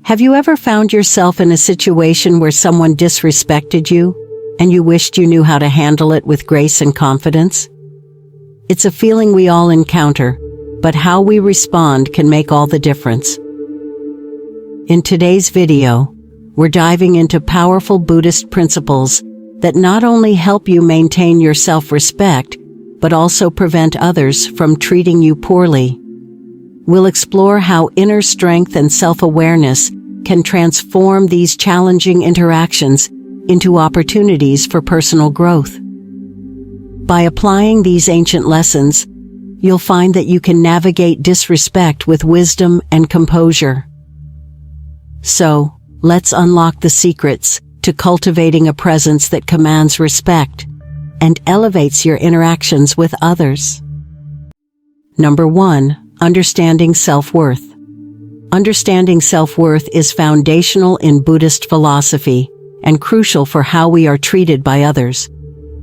Have you ever found yourself in a situation where someone disrespected you, and you wished you knew how to handle it with grace and confidence? It's a feeling we all encounter, but how we respond can make all the difference. In today's video, we're diving into powerful Buddhist principles that not only help you maintain your self-respect, but also prevent others from treating you poorly. We'll explore how inner strength and self-awareness can transform these challenging interactions into opportunities for personal growth. By applying these ancient lessons, you'll find that you can navigate disrespect with wisdom and composure. So, let's unlock the secrets to cultivating a presence that commands respect and elevates your interactions with others. Number 1. Understanding self-worth. Understanding self-worth is foundational in Buddhist philosophy and crucial for how we are treated by others.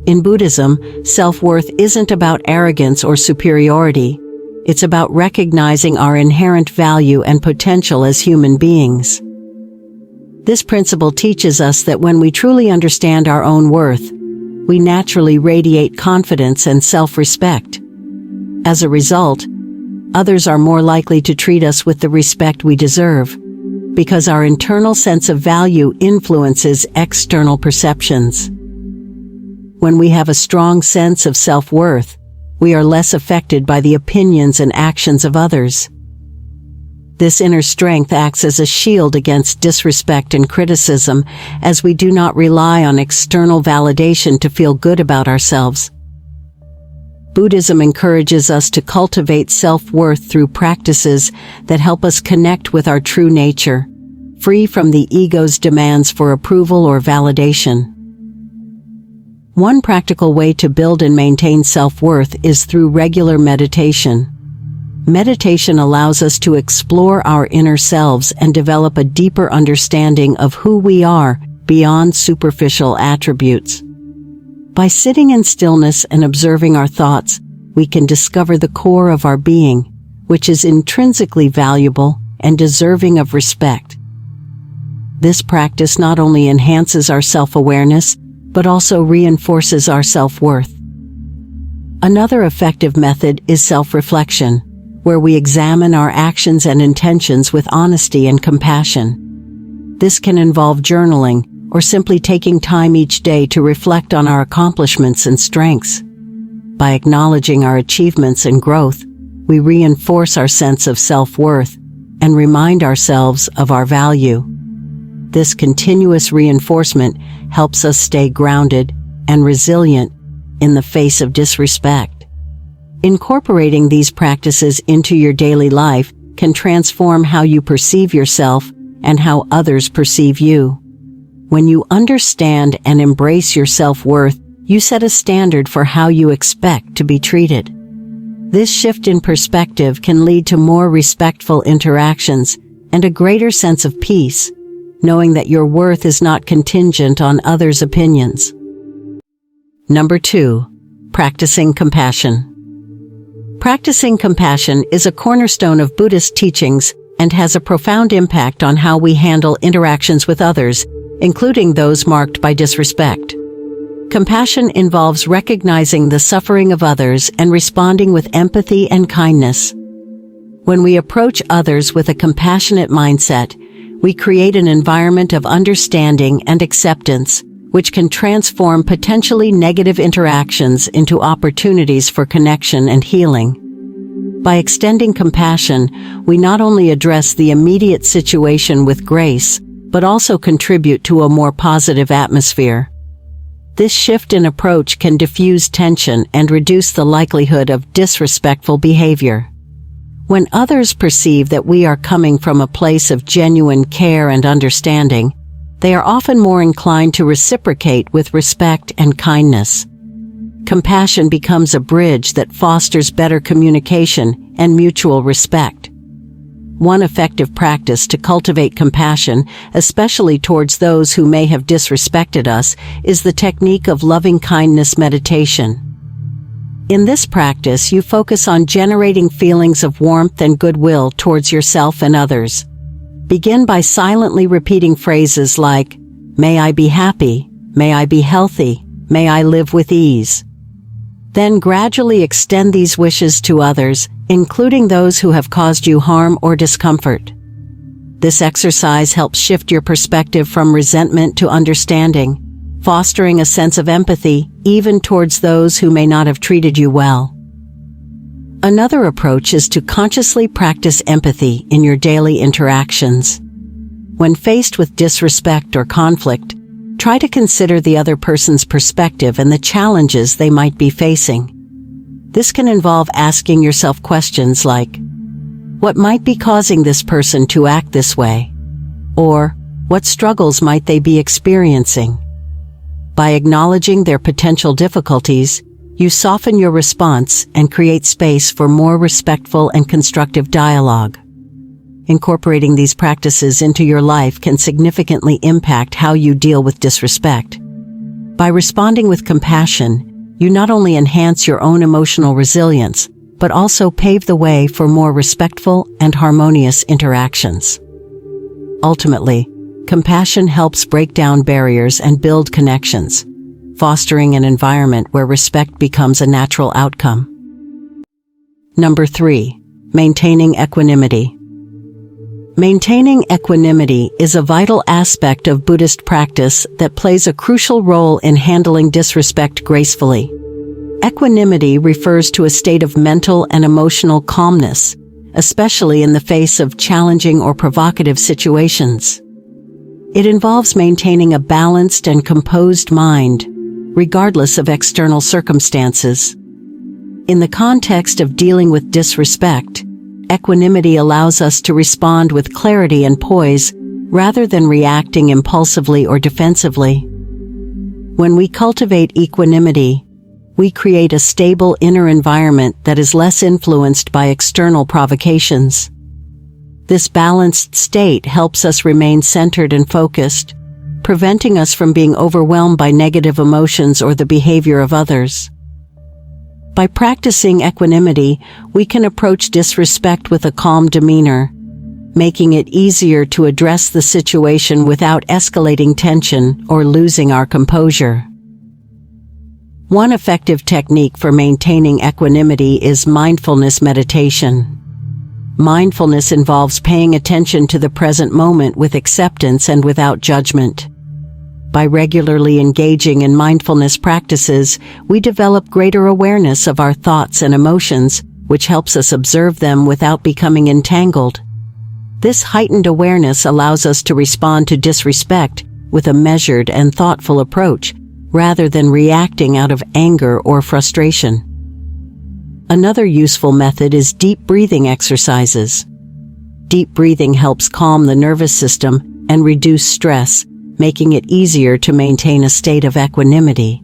In Buddhism, self-worth isn't about arrogance or superiority. It's about recognizing our inherent value and potential as human beings. This principle teaches us that when we truly understand our own worth, we naturally radiate confidence and self-respect. As a result, others are more likely to treat us with the respect we deserve, because our internal sense of value influences external perceptions. When we have a strong sense of self-worth, we are less affected by the opinions and actions of others. This inner strength acts as a shield against disrespect and criticism, as we do not rely on external validation to feel good about ourselves. Buddhism encourages us to cultivate self-worth through practices that help us connect with our true nature, free from the ego's demands for approval or validation. One practical way to build and maintain self-worth is through regular meditation. Meditation allows us to explore our inner selves and develop a deeper understanding of who we are beyond superficial attributes. By sitting in stillness and observing our thoughts, we can discover the core of our being, which is intrinsically valuable and deserving of respect. This practice not only enhances our self-awareness, but also reinforces our self-worth. Another effective method is self-reflection, where we examine our actions and intentions with honesty and compassion. This can involve journaling, or simply taking time each day to reflect on our accomplishments and strengths. By acknowledging our achievements and growth, we reinforce our sense of self-worth and remind ourselves of our value. This continuous reinforcement helps us stay grounded and resilient in the face of disrespect. Incorporating these practices into your daily life can transform how you perceive yourself and how others perceive you. When you understand and embrace your self-worth, you set a standard for how you expect to be treated. This shift in perspective can lead to more respectful interactions and a greater sense of peace, knowing that your worth is not contingent on others' opinions. Number 2. Practicing compassion. Practicing compassion is a cornerstone of Buddhist teachings and has a profound impact on how we handle interactions with others, including those marked by disrespect. Compassion involves recognizing the suffering of others and responding with empathy and kindness. When we approach others with a compassionate mindset, we create an environment of understanding and acceptance, which can transform potentially negative interactions into opportunities for connection and healing. By extending compassion, we not only address the immediate situation with grace, but also contribute to a more positive atmosphere. This shift in approach can diffuse tension and reduce the likelihood of disrespectful behavior. When others perceive that we are coming from a place of genuine care and understanding, they are often more inclined to reciprocate with respect and kindness. Compassion becomes a bridge that fosters better communication and mutual respect. One effective practice to cultivate compassion, especially towards those who may have disrespected us, is the technique of loving-kindness meditation. In this practice, you focus on generating feelings of warmth and goodwill towards yourself and others. Begin by silently repeating phrases like, "May I be happy, may I be healthy, may I live with ease." Then gradually extend these wishes to others, including those who have caused you harm or discomfort. This exercise helps shift your perspective from resentment to understanding, fostering a sense of empathy even towards those who may not have treated you well. Another approach is to consciously practice empathy in your daily interactions. When faced with disrespect or conflict, try to consider the other person's perspective and the challenges they might be facing. This can involve asking yourself questions like, what might be causing this person to act this way? Or, what struggles might they be experiencing? By acknowledging their potential difficulties, you soften your response and create space for more respectful and constructive dialogue. Incorporating these practices into your life can significantly impact how you deal with disrespect. By responding with compassion, you not only enhance your own emotional resilience, but also pave the way for more respectful and harmonious interactions. Ultimately, compassion helps break down barriers and build connections, fostering an environment where respect becomes a natural outcome. Number 3. Maintaining equanimity. Maintaining equanimity is a vital aspect of Buddhist practice that plays a crucial role in handling disrespect gracefully. Equanimity refers to a state of mental and emotional calmness, especially in the face of challenging or provocative situations. It involves maintaining a balanced and composed mind, regardless of external circumstances. In the context of dealing with disrespect, equanimity allows us to respond with clarity and poise, rather than reacting impulsively or defensively. When we cultivate equanimity, we create a stable inner environment that is less influenced by external provocations. This balanced state helps us remain centered and focused, preventing us from being overwhelmed by negative emotions or the behavior of others. By practicing equanimity, we can approach disrespect with a calm demeanor, making it easier to address the situation without escalating tension or losing our composure. One effective technique for maintaining equanimity is mindfulness meditation. Mindfulness involves paying attention to the present moment with acceptance and without judgment. By regularly engaging in mindfulness practices, we develop greater awareness of our thoughts and emotions, which helps us observe them without becoming entangled. This heightened awareness allows us to respond to disrespect with a measured and thoughtful approach, rather than reacting out of anger or frustration. Another useful method is deep breathing exercises. Deep breathing helps calm the nervous system and reduce stress, making it easier to maintain a state of equanimity.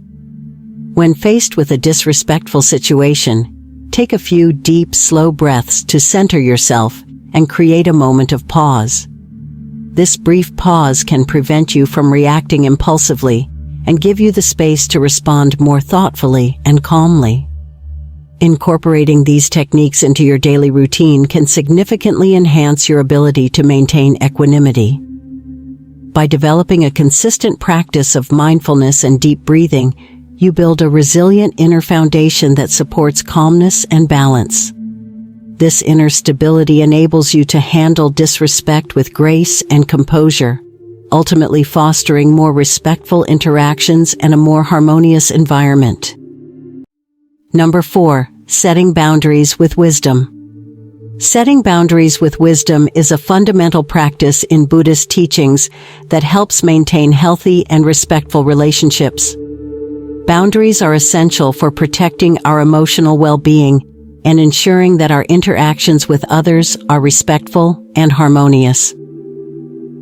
When faced with a disrespectful situation, take a few deep, slow breaths to center yourself and create a moment of pause. This brief pause can prevent you from reacting impulsively and give you the space to respond more thoughtfully and calmly. Incorporating these techniques into your daily routine can significantly enhance your ability to maintain equanimity. By developing a consistent practice of mindfulness and deep breathing, you build a resilient inner foundation that supports calmness and balance. This inner stability enables you to handle disrespect with grace and composure, ultimately fostering more respectful interactions and a more harmonious environment. Number 4. Setting boundaries with wisdom. Setting boundaries with wisdom is a fundamental practice in Buddhist teachings that helps maintain healthy and respectful relationships. Boundaries are essential for protecting our emotional well-being and ensuring that our interactions with others are respectful and harmonious.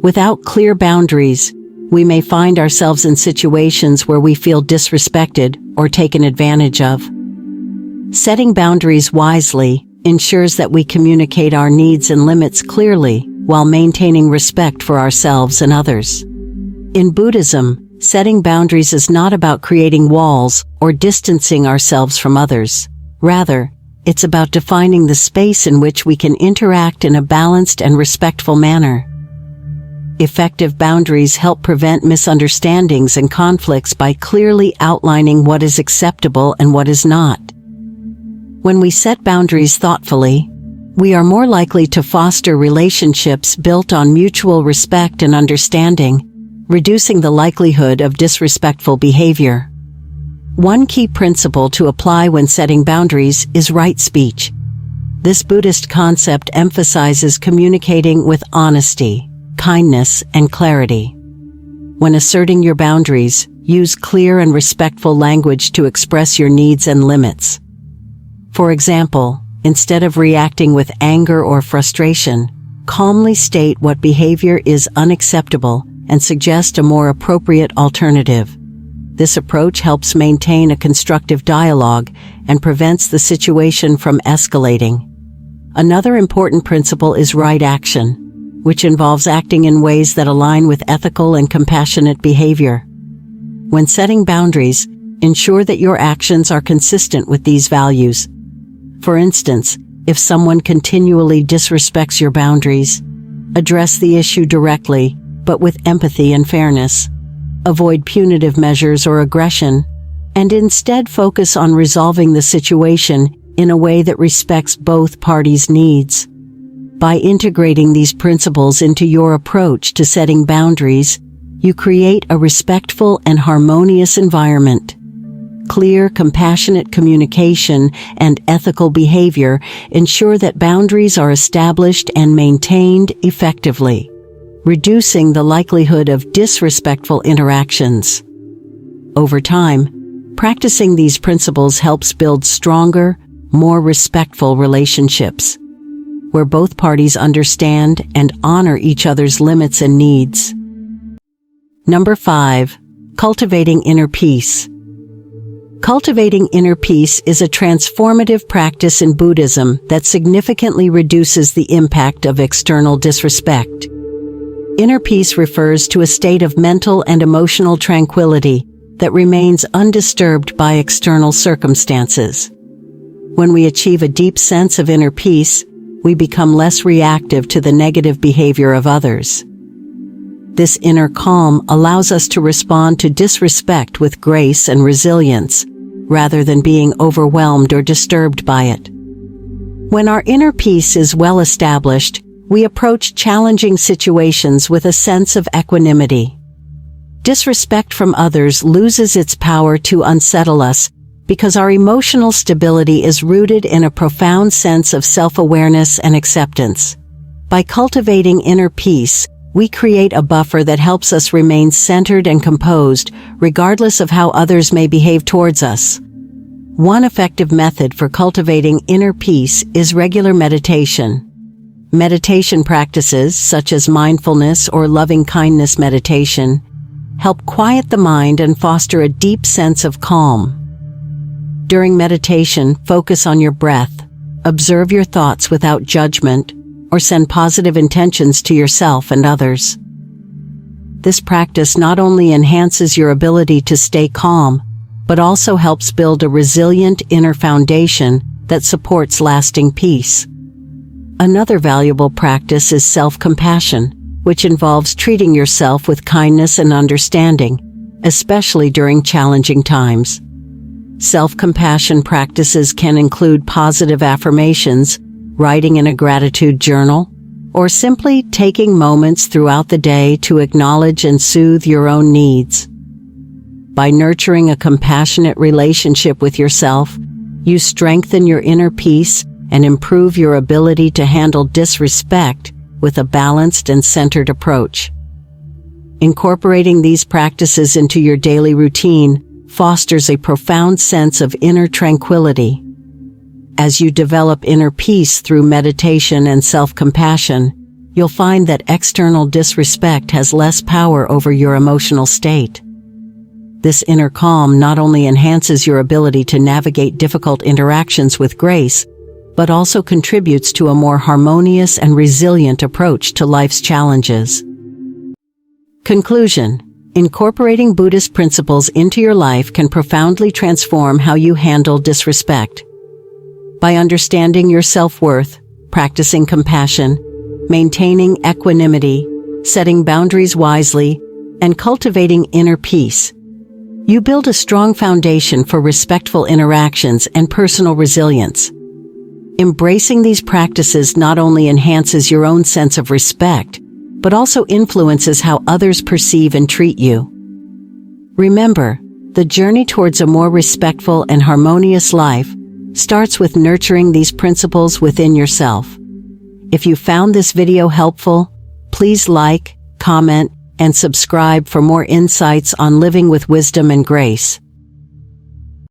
Without clear boundaries, we may find ourselves in situations where we feel disrespected or taken advantage of. Setting boundaries wisely ensures that we communicate our needs and limits clearly while maintaining respect for ourselves and others. In Buddhism, setting boundaries is not about creating walls or distancing ourselves from others. Rather, it's about defining the space in which we can interact in a balanced and respectful manner. Effective boundaries help prevent misunderstandings and conflicts by clearly outlining what is acceptable and what is not. When we set boundaries thoughtfully, we are more likely to foster relationships built on mutual respect and understanding, reducing the likelihood of disrespectful behavior. One key principle to apply when setting boundaries is right speech. This Buddhist concept emphasizes communicating with honesty, kindness, and clarity. When asserting your boundaries, use clear and respectful language to express your needs and limits. For example, instead of reacting with anger or frustration, calmly state what behavior is unacceptable and suggest a more appropriate alternative. This approach helps maintain a constructive dialogue and prevents the situation from escalating. Another important principle is right action, which involves acting in ways that align with ethical and compassionate behavior. When setting boundaries, ensure that your actions are consistent with these values. For instance, if someone continually disrespects your boundaries, address the issue directly, but with empathy and fairness. Avoid punitive measures or aggression, and instead focus on resolving the situation in a way that respects both parties' needs. By integrating these principles into your approach to setting boundaries, you create a respectful and harmonious environment. Clear, compassionate communication and ethical behavior ensure that boundaries are established and maintained effectively, reducing the likelihood of disrespectful interactions. Over time, practicing these principles helps build stronger, more respectful relationships, where both parties understand and honor each other's limits and needs. Number 5. Cultivating inner peace. Cultivating inner peace is a transformative practice in Buddhism that significantly reduces the impact of external disrespect. Inner peace refers to a state of mental and emotional tranquility that remains undisturbed by external circumstances. When we achieve a deep sense of inner peace, we become less reactive to the negative behavior of others. This inner calm allows us to respond to disrespect with grace and resilience, rather than being overwhelmed or disturbed by it. When our inner peace is well established, we approach challenging situations with a sense of equanimity. Disrespect from others loses its power to unsettle us because our emotional stability is rooted in a profound sense of self-awareness and acceptance. By cultivating inner peace, we create a buffer that helps us remain centered and composed, regardless of how others may behave towards us. One effective method for cultivating inner peace is regular meditation. Meditation practices, such as mindfulness or loving-kindness meditation, help quiet the mind and foster a deep sense of calm. During meditation, focus on your breath, observe your thoughts without judgment, or send positive intentions to yourself and others. This practice not only enhances your ability to stay calm, but also helps build a resilient inner foundation that supports lasting peace. Another valuable practice is self-compassion, which involves treating yourself with kindness and understanding, especially during challenging times. Self-compassion practices can include positive affirmations, writing in a gratitude journal, or simply taking moments throughout the day to acknowledge and soothe your own needs. By nurturing a compassionate relationship with yourself, you strengthen your inner peace and improve your ability to handle disrespect with a balanced and centered approach. Incorporating these practices into your daily routine fosters a profound sense of inner tranquility. As you develop inner peace through meditation and self-compassion, you'll find that external disrespect has less power over your emotional state. This inner calm not only enhances your ability to navigate difficult interactions with grace, but also contributes to a more harmonious and resilient approach to life's challenges. Conclusion: incorporating Buddhist principles into your life can profoundly transform how you handle disrespect. By understanding your self-worth, practicing compassion, maintaining equanimity, setting boundaries wisely, and cultivating inner peace. You build a strong foundation for respectful interactions and personal resilience. Embracing these practices not only enhances your own sense of respect, but also influences how others perceive and treat you. Remember, the journey towards a more respectful and harmonious life starts with nurturing these principles within yourself. If you found this video helpful, please like, comment, and subscribe for more insights on living with wisdom and grace.